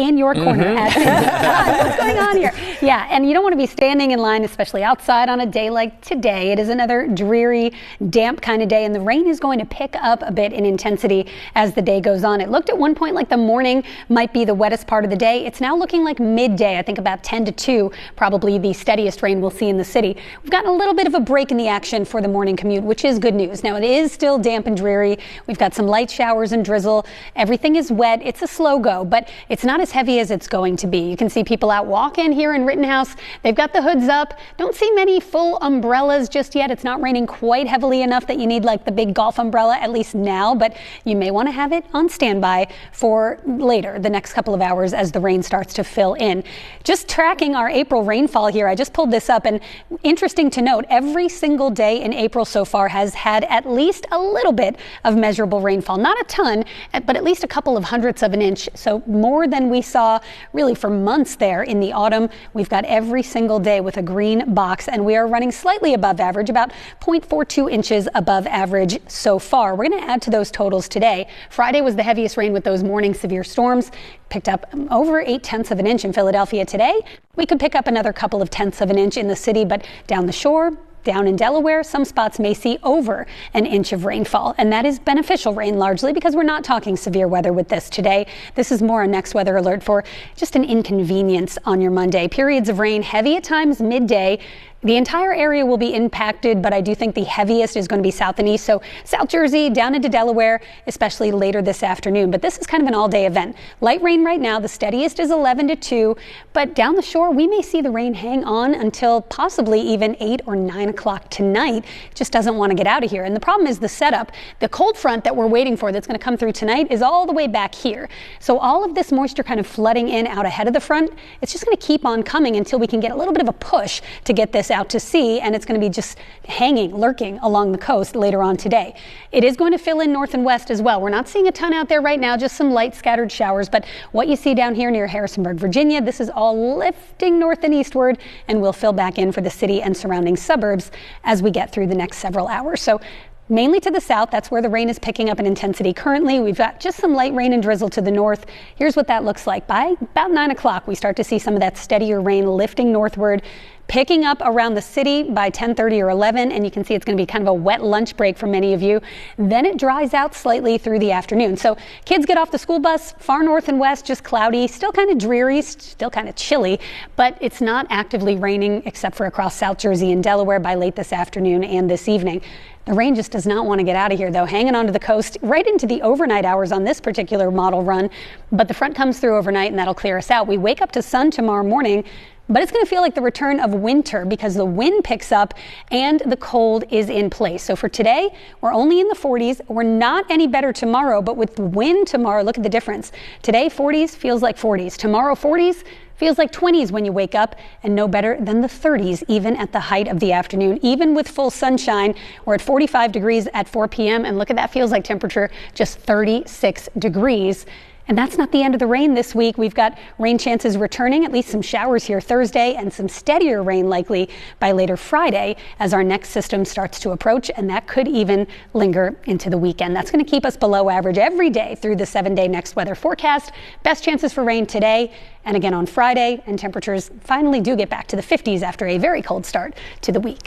in your corner at what's going on here? Yeah, and you don't want to be standing in line, especially outside on a day like today. It is another dreary, damp kind of day, and the rain is going to pick up a bit in intensity as the day goes on. It looked at one point like the morning might be the wettest part of the day. It's now looking like midday, I think about 10 to 2, probably the steadiest rain we'll see in the city. We've gotten a little bit of a break in the action for the morning commute, which is good news. Now, it is still damp and dreary. We've got some light showers and drizzle. Everything is wet. It's a slow go, but it's not as heavy as it's going to be. You can see people out walking here in Rittenhouse. They've got the hoods up. Don't see many full umbrellas just yet. It's not raining quite heavily enough that you need like the big golf umbrella, at least now, but you may want to have it on standby for later, the next couple of hours as the rain starts to fill in. Just tracking our April rainfall here, I just pulled this up, and interesting to note, every single day in April so far has had at least a little bit of measurable rainfall. Not a ton, but at least a couple of hundredths of an inch. So more than we saw really for months there in the autumn. We've got every single day with a green box, and we are running slightly above average, about 0.42 inches above average so far. We're going to add to those totals today. Friday was the heaviest rain with those morning severe storms. Picked up over 0.8 of an inch in Philadelphia today. We could pick up another couple of tenths of an inch in the city, but down the shore, down in Delaware, some spots may see over an inch of rainfall, and that is beneficial rain largely because we're not talking severe weather with this today. This is more a next weather alert for just an inconvenience on your Monday. Periods of rain, heavy at times midday. The entire area will be impacted, but I do think the heaviest is going to be south and east. So South Jersey down into Delaware, especially later this afternoon. But this is kind of an all-day event. Light rain right now. The steadiest is 11 to 2. But down the shore, we may see the rain hang on until possibly even 8 or 9 o'clock tonight. It just doesn't want to get out of here. And the problem is the setup. The cold front that we're waiting for that's going to come through tonight is all the way back here. So all of this moisture kind of flooding in out ahead of the front, it's just going to keep on coming until we can get a little bit of a push to get this out to sea, and it's going to be just hanging, lurking along the coast later on today. It is going to fill in north and west as well. We're not seeing a ton out there right now, just some light scattered showers, but what you see down here near Harrisonburg, Virginia, this is all lifting north and eastward and will fill back in for the city and surrounding suburbs as we get through the next several hours. So mainly to the south, that's where the rain is picking up in intensity currently. We've got just some light rain and drizzle to the north. Here's what that looks like. By about 9 o'clock, we start to see some of that steadier rain lifting northward, picking up around the city by 10:30 or 11, and you can see it's going to be kind of a wet lunch break for many of you. Then it dries out slightly through the afternoon. So kids get off the school bus, far north and west, just cloudy, still kind of dreary, still kind of chilly, but it's not actively raining except for across South Jersey and Delaware by late this afternoon and this evening. The rain just does not want to get out of here, though, hanging onto the coast right into the overnight hours on this particular model run. But the front comes through overnight, and that'll clear us out. We wake up to sun tomorrow morning, but it's going to feel like the return of winter because the wind picks up and the cold is in place. So for today, we're only in the 40s. We're not any better tomorrow, but with the wind tomorrow, look at the difference. Today, 40s feels like 40s. Tomorrow, 40s feels like 20s when you wake up, and no better than the 30s even at the height of the afternoon. Even with full sunshine, we're at 45 degrees at 4 p.m. and look at that, feels like temperature just 36 degrees. And that's not the end of the rain this week. We've got rain chances returning, at least some showers here Thursday, and some steadier rain likely by later Friday as our next system starts to approach, and that could even linger into the weekend. That's going to keep us below average every day through the 7-day next weather forecast. Best chances for rain today and again on Friday, and temperatures finally do get back to the 50s after a very cold start to the week.